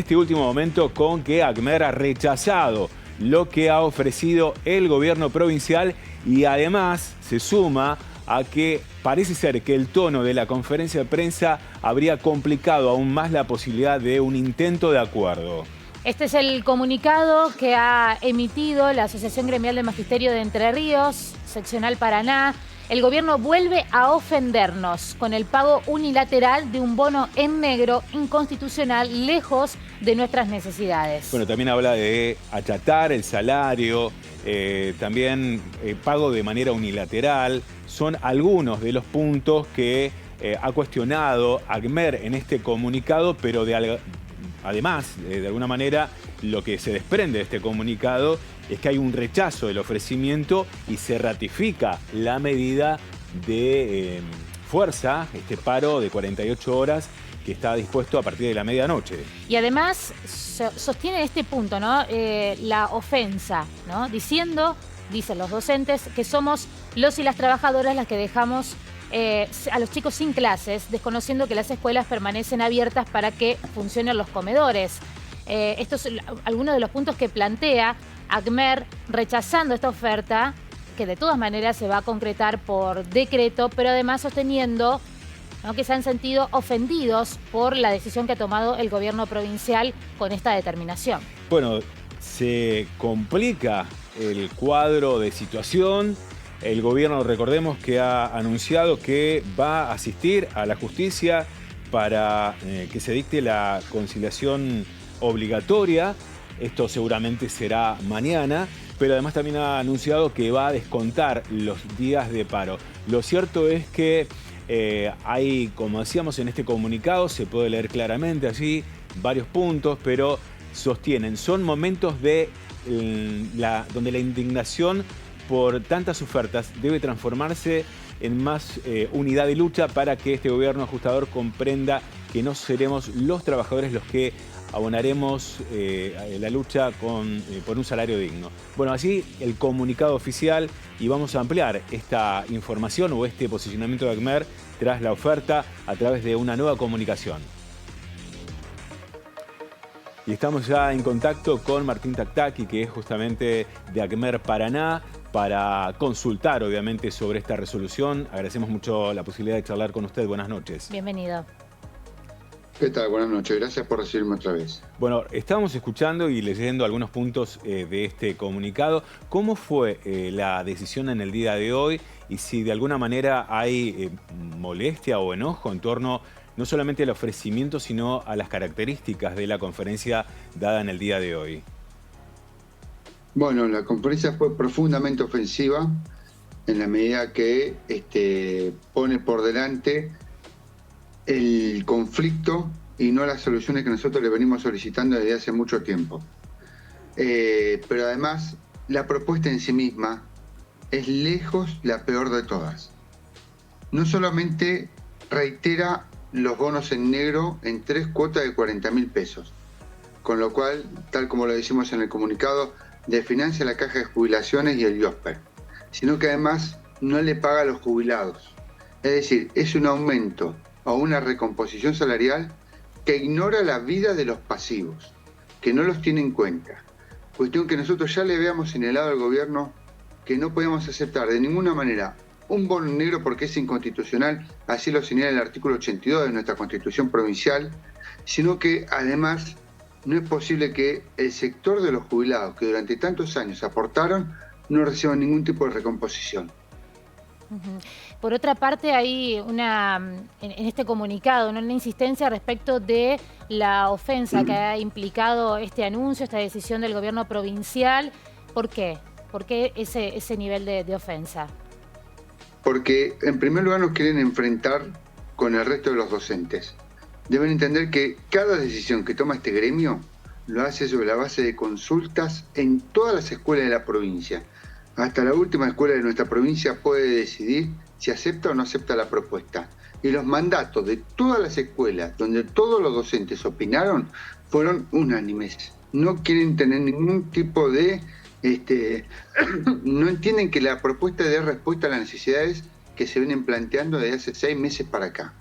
Este último momento con que ACMER ha rechazado lo que ha ofrecido el gobierno provincial y además se suma a que parece ser que el tono de la conferencia de prensa habría complicado aún más la posibilidad de un intento de acuerdo. Este es el comunicado que ha emitido la Asociación Gremial de Magisterio de Entre Ríos, Seccional Paraná. El gobierno vuelve a ofendernos con el pago unilateral de un bono en negro inconstitucional, lejos de nuestras necesidades. Bueno, también habla de achatar el salario, también pago de manera unilateral. Son algunos de los puntos que ha cuestionado ACMER en este comunicado, pero además, de alguna manera, lo que se desprende de este comunicado es que hay un rechazo del ofrecimiento y se ratifica la medida de fuerza, este paro de 48 horas que está dispuesto a partir de la medianoche. Y además sostiene este punto, ¿no? La ofensa, ¿no? Dicen los docentes, que somos los y las trabajadoras las que dejamos a los chicos sin clases, desconociendo que las escuelas permanecen abiertas para que funcionen los comedores. Estos son algunos de los puntos que plantea ACMER, rechazando esta oferta, que de todas maneras se va a concretar por decreto, pero además sosteniendo, ¿no?, que se han sentido ofendidos por la decisión que ha tomado el gobierno provincial con esta determinación. Bueno, se complica el cuadro de situación. El gobierno, recordemos que ha anunciado que va a asistir a la justicia para que se dicte la conciliación obligatoria. Esto seguramente será mañana, pero además también ha anunciado que va a descontar los días de paro. Lo cierto es que hay, como decíamos en este comunicado, se puede leer claramente allí varios puntos, pero sostienen, son momentos de donde la indignación por tantas ofertas debe transformarse en más unidad de lucha para que este gobierno ajustador comprenda que no seremos los trabajadores los que abonaremos la lucha por un salario digno. Bueno, allí el comunicado oficial, y vamos a ampliar esta información o este posicionamiento de ACMER tras la oferta a través de una nueva comunicación. Y estamos ya en contacto con Martín Tactaqui, que es justamente de ACMER Paraná, para consultar obviamente sobre esta resolución. Agradecemos mucho la posibilidad de charlar con usted. Buenas noches. Bienvenido. ¿Qué tal? Buenas noches. Gracias por recibirme otra vez. Bueno, estábamos escuchando y leyendo algunos puntos de este comunicado. ¿Cómo fue la decisión en el día de hoy? Y si de alguna manera hay molestia o enojo en torno no solamente al ofrecimiento, sino a las características de la conferencia dada en el día de hoy. Bueno, la conferencia fue profundamente ofensiva en la medida que pone por delante el conflicto y no las soluciones que nosotros le venimos solicitando desde hace mucho tiempo. Pero además, la propuesta en sí misma es lejos la peor de todas. No solamente reitera los bonos en negro en 3 cuotas de 40.000 pesos, con lo cual, tal como lo decimos en el comunicado, desfinancia la caja de jubilaciones y el IOSPE, sino que además no le paga a los jubilados. Es decir, es un aumento o una recomposición salarial que ignora la vida de los pasivos, que no los tiene en cuenta. Cuestión que nosotros ya le habíamos señalado al gobierno que no podemos aceptar de ninguna manera un bono negro porque es inconstitucional, así lo señala el artículo 82 de nuestra Constitución provincial, sino que además no es posible que el sector de los jubilados que durante tantos años aportaron no reciban ningún tipo de recomposición. Por otra parte, hay en este comunicado, ¿no?, una insistencia respecto de la ofensa que ha implicado este anuncio, esta decisión del gobierno provincial. ¿Por qué? ¿Por qué ese nivel de ofensa? Porque en primer lugar nos quieren enfrentar con el resto de los docentes. Deben entender que cada decisión que toma este gremio lo hace sobre la base de consultas en todas las escuelas de la provincia. Hasta la última escuela de nuestra provincia puede decidir si acepta o no acepta la propuesta. Y los mandatos de todas las escuelas donde todos los docentes opinaron fueron unánimes. No quieren tener ningún tipo de... no entienden que la propuesta dé respuesta a las necesidades que se vienen planteando desde hace 6 meses para acá.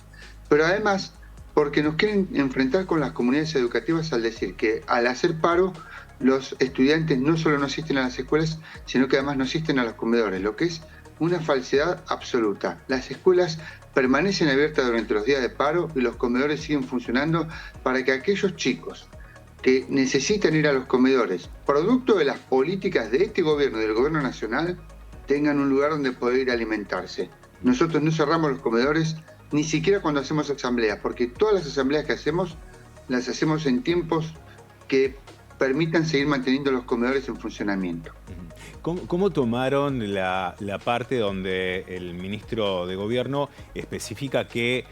Pero además porque nos quieren enfrentar con las comunidades educativas al decir que al hacer paro los estudiantes no solo no asisten a las escuelas, sino que además no asisten a los comedores, lo que es una falsedad absoluta. Las escuelas permanecen abiertas durante los días de paro y los comedores siguen funcionando para que aquellos chicos que necesitan ir a los comedores, producto de las políticas de este gobierno, del gobierno nacional, tengan un lugar donde poder ir a alimentarse. Nosotros no cerramos los comedores ni siquiera cuando hacemos asambleas, porque todas las asambleas que hacemos, las hacemos en tiempos que permitan seguir manteniendo los comedores en funcionamiento. ¿Cómo tomaron la parte donde el ministro de Gobierno especifica que,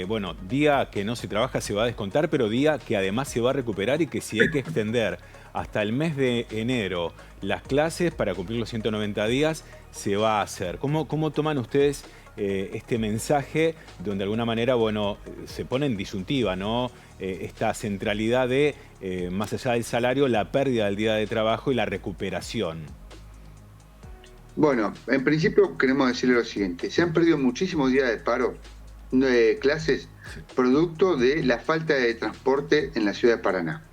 bueno, día que no se trabaja se va a descontar, pero día que además se va a recuperar y que si hay que extender hasta el mes de enero las clases para cumplir los 190 días, se va a hacer? ¿Cómo toman ustedes este mensaje donde de alguna manera, bueno, se pone en disyuntiva, ¿no? Esta centralidad de, más allá del salario, la pérdida del día de trabajo y la recuperación? Bueno, en principio queremos decirle lo siguiente. Se han perdido muchísimos días de paro, de clases, producto de la falta de transporte en la ciudad de Paraná.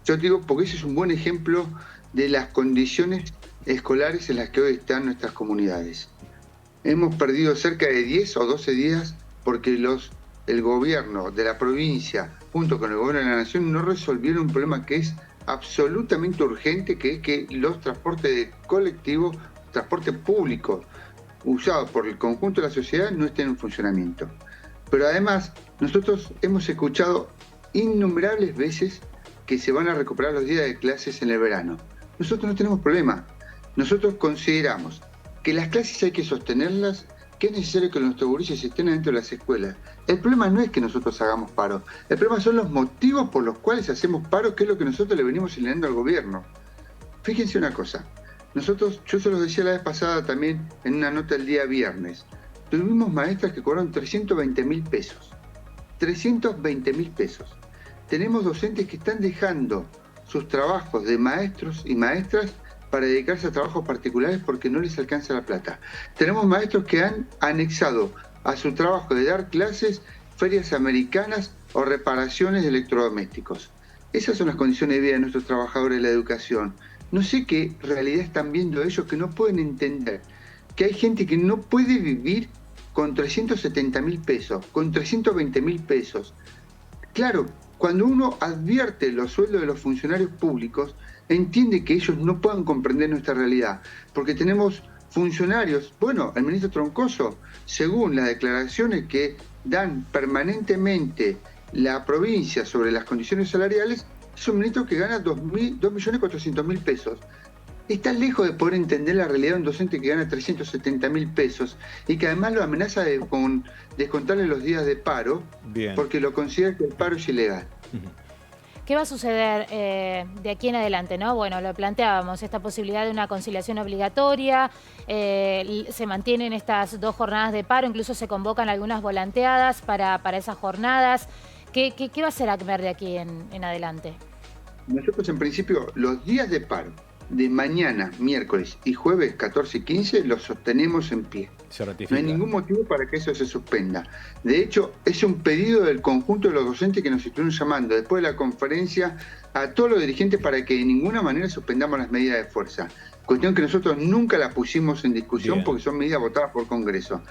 Yo digo porque ese es un buen ejemplo de las condiciones escolares en las que hoy están nuestras comunidades. Hemos perdido cerca de 10 o 12 días porque el gobierno de la provincia, junto con el gobierno de la nación, no resolvieron un problema que es absolutamente urgente, que es que los transportes colectivos, transporte público usado por el conjunto de la sociedad no estén en funcionamiento. Pero además, nosotros hemos escuchado innumerables veces que se van a recuperar los días de clases en el verano. Nosotros no tenemos problema. Nosotros consideramos que las clases hay que sostenerlas, que es necesario que nuestros gurises estén dentro de las escuelas. El problema no es que nosotros hagamos paro, el problema son los motivos por los cuales hacemos paro, que es lo que nosotros le venimos señalando al gobierno. Fíjense una cosa, yo se los decía la vez pasada también en una nota el día viernes, tuvimos maestras que cobraron 320.000 pesos. 320.000 pesos. Tenemos docentes que están dejando sus trabajos de maestros y maestras para dedicarse a trabajos particulares porque no les alcanza la plata. Tenemos maestros que han anexado a su trabajo de dar clases ferias americanas o reparaciones de electrodomésticos. Esas son las condiciones de vida de nuestros trabajadores de la educación. No sé qué realidad están viendo ellos que no pueden entender que hay gente que no puede vivir con 370.000 pesos, con 320.000 pesos. Claro, cuando uno advierte los sueldos de los funcionarios públicos, entiende que ellos no puedan comprender nuestra realidad, porque tenemos funcionarios, bueno, el ministro Troncoso, según las declaraciones que dan permanentemente la provincia sobre las condiciones salariales, es un ministro que gana 2.400.000 pesos. Está lejos de poder entender la realidad de un docente que gana 370.000 pesos y que además lo amenaza con descontarle los días de paro. Bien. Porque lo considera que el paro es ilegal. ¿Qué va a suceder de aquí en adelante, ¿no? Bueno, lo planteábamos, esta posibilidad de una conciliación obligatoria, se mantienen estas 2 jornadas de paro, incluso se convocan algunas volanteadas para esas jornadas. ¿Qué va a hacer ACMER de aquí en adelante? Nosotros en principio los días de paro de mañana, miércoles y jueves 14 y 15 los sostenemos en pie. No hay ningún motivo para que eso se suspenda. De hecho, es un pedido del conjunto de los docentes que nos estuvieron llamando después de la conferencia a todos los dirigentes para que de ninguna manera suspendamos las medidas de fuerza. Cuestión que nosotros nunca la pusimos en discusión. Bien. Porque son medidas votadas por Congreso.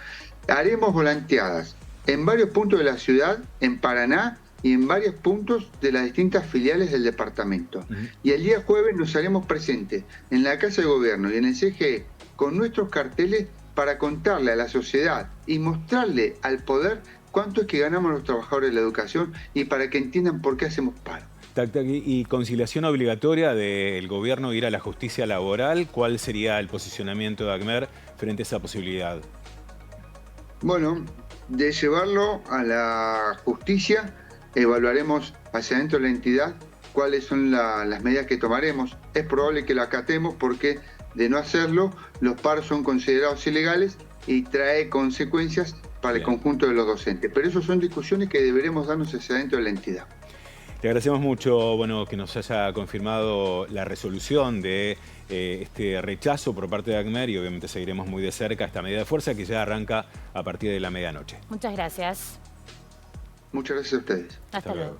Haremos volanteadas en varios puntos de la ciudad, en Paraná, y en varios puntos de las distintas filiales del departamento. Y el día jueves nos haremos presentes en la Casa de Gobierno y en el CGE con nuestros carteles para contarle a la sociedad y mostrarle al poder cuánto es que ganamos los trabajadores de la educación y para que entiendan por qué hacemos paro. Y conciliación obligatoria del gobierno ir a la justicia laboral, ¿cuál sería el posicionamiento de ACMER frente a esa posibilidad? Bueno, de llevarlo a la justicia, evaluaremos hacia dentro de la entidad cuáles son las medidas que tomaremos. Es probable que lo acatemos porque de no hacerlo, los paros son considerados ilegales y trae consecuencias para el conjunto de los docentes. Pero eso son discusiones que deberemos darnos hacia dentro de la entidad. Le agradecemos mucho, bueno, que nos haya confirmado la resolución de este rechazo por parte de ACMER y obviamente seguiremos muy de cerca esta medida de fuerza que ya arranca a partir de la medianoche. Muchas gracias. Muchas gracias a ustedes. Hasta luego.